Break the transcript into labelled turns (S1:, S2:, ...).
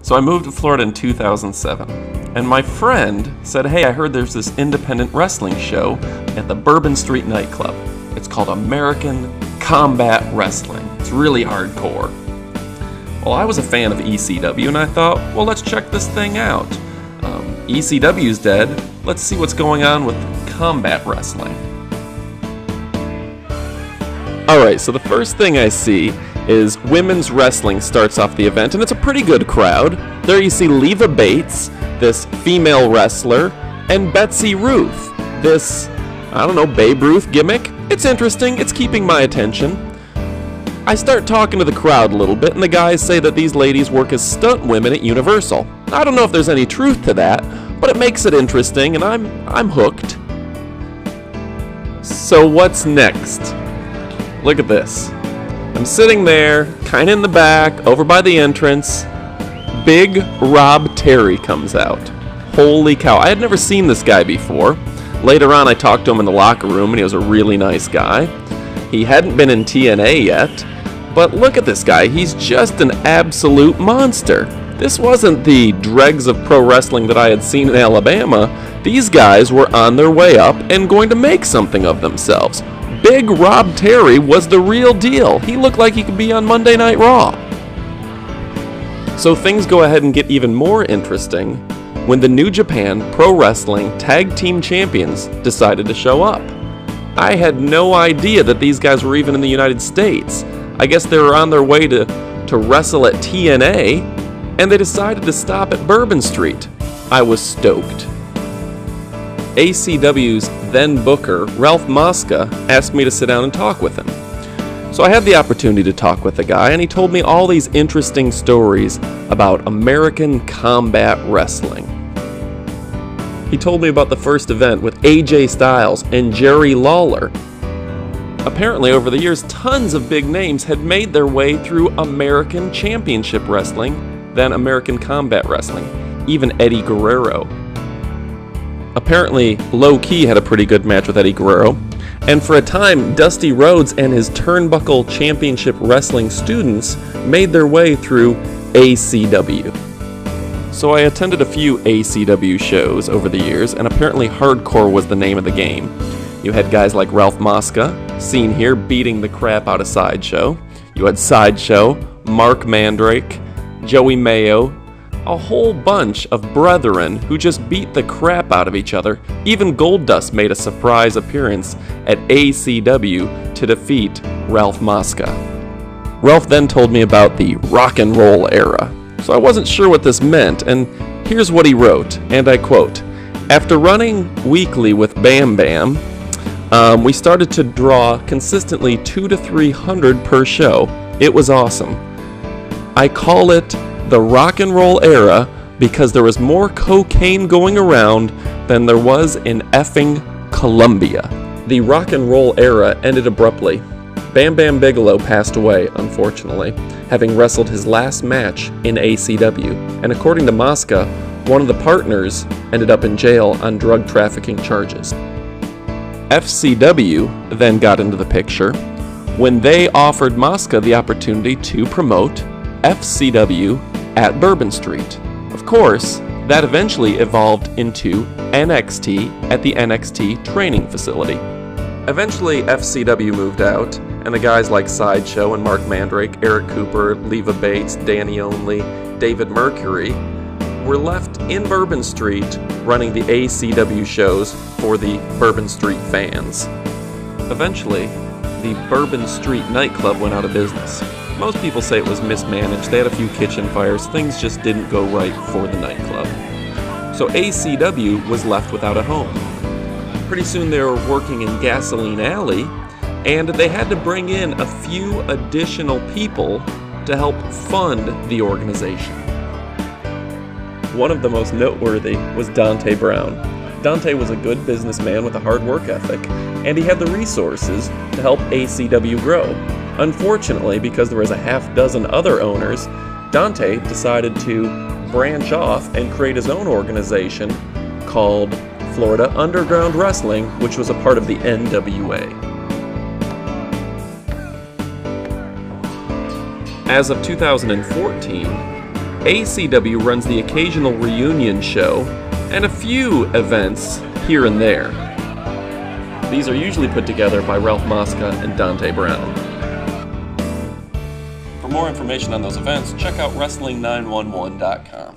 S1: So I moved to Florida in 2007, and my friend said, hey, I heard there's this independent wrestling show at the Bourbon Street nightclub. It's called American Combat Wrestling. It's really hardcore. Well, I was a fan of ECW, and I thought, well, let's check this thing out. ECW's dead. Let's see what's going on with combat wrestling. Alright, so the first thing I see is women's wrestling starts off the event, and it's a pretty good crowd. There you see Leva Bates, this female wrestler, and Betsy Ruth, this, I don't know, Babe Ruth gimmick. It's interesting, it's keeping my attention. I start talking to the crowd a little bit, and the guys say that these ladies work as stunt women at Universal. I don't know if there's any truth to that, but it makes it interesting, and I'm hooked. So what's next? Look at this. I'm sitting there, kinda in the back, over by the entrance. Big Rob Terry comes out. Holy cow, I had never seen this guy before. Later on, I talked to him in the locker room, and he was a really nice guy. He hadn't been in TNA yet, but look at this guy. He's just an absolute monster. This wasn't the dregs of pro wrestling that I had seen in Alabama. These guys were on their way up and going to make something of themselves. Big Rob Terry was the real deal. He looked like he could be on Monday Night Raw. So things go ahead and get even more interesting when the New Japan Pro Wrestling Tag Team Champions decided to show up. I had no idea that these guys were even in the United States. I guess they were on their way to wrestle at TNA, and they decided to stop at Bourbon Street. I was stoked. ACW's then booker, Ralph Mosca, asked me to sit down and talk with him. So I had the opportunity to talk with the guy, and he told me all these interesting stories about American combat wrestling. He told me about the first event with AJ Syles and Jerry Lawler. Apparently, over the years, tons of big names had made their way through American Championship Wrestling, then American Combat Wrestling, even Eddie Guerrero. Apparently, Loki had a pretty good match with Eddie Guerrero, and for a time, Dusty Rhodes and his Turnbuckle Championship Wrestling students made their way through ACW. So I attended a few ACW shows over the years, and apparently hardcore was the name of the game. You had guys like Ralph Mosca, seen here beating the crap out of Sideshow. You had Sideshow, Mark Mandrake, Joey Mayo, a whole bunch of brethren who just beat the crap out of each other. Even Goldust made a surprise appearance at ACW to defeat Ralph Mosca. Ralph then told me about the rock and roll era. So I wasn't sure what this meant, and here's what he wrote, and I quote, "After running weekly with Bam Bam, we started to draw consistently 200 to 300 per show. It was awesome. I call it the rock and roll era because there was more cocaine going around than there was in effing Colombia." The rock and roll era ended abruptly. Bam Bam Bigelow passed away, unfortunately, having wrestled his last match in ACW, and according to Mosca, one of the partners ended up in jail on drug trafficking charges. FCW then got into the picture when they offered Mosca the opportunity to promote FCW at Bourbon Street. Of course, that eventually evolved into NXT at the NXT training facility. Eventually, FCW moved out, and the guys like Sideshow and Mark Mandrake, Eric Cooper, Leva Bates, Danny Only, David Mercury were left in Bourbon Street running the ACW shows for the Bourbon Street fans. Eventually, the Bourbon Street nightclub went out of business. Most people say it was mismanaged. They had a few kitchen fires. Things just didn't go right for the nightclub. So ACW was left without a home. Pretty soon they were working in Gasoline Alley, and they had to bring in a few additional people to help fund the organization. One of the most noteworthy was Dante Brown. Dante was a good businessman with a hard work ethic, and he had the resources to help ACW grow. Unfortunately, because there was a half dozen other owners, Dante decided to branch off and create his own organization called Florida Underground Wrestling, which was a part of the NWA. As of 2014, ACW runs the occasional reunion show and a few events here and there. These are usually put together by Ralph Mosca and Dante Brown. For more information on those events, check out Wrestling911.com.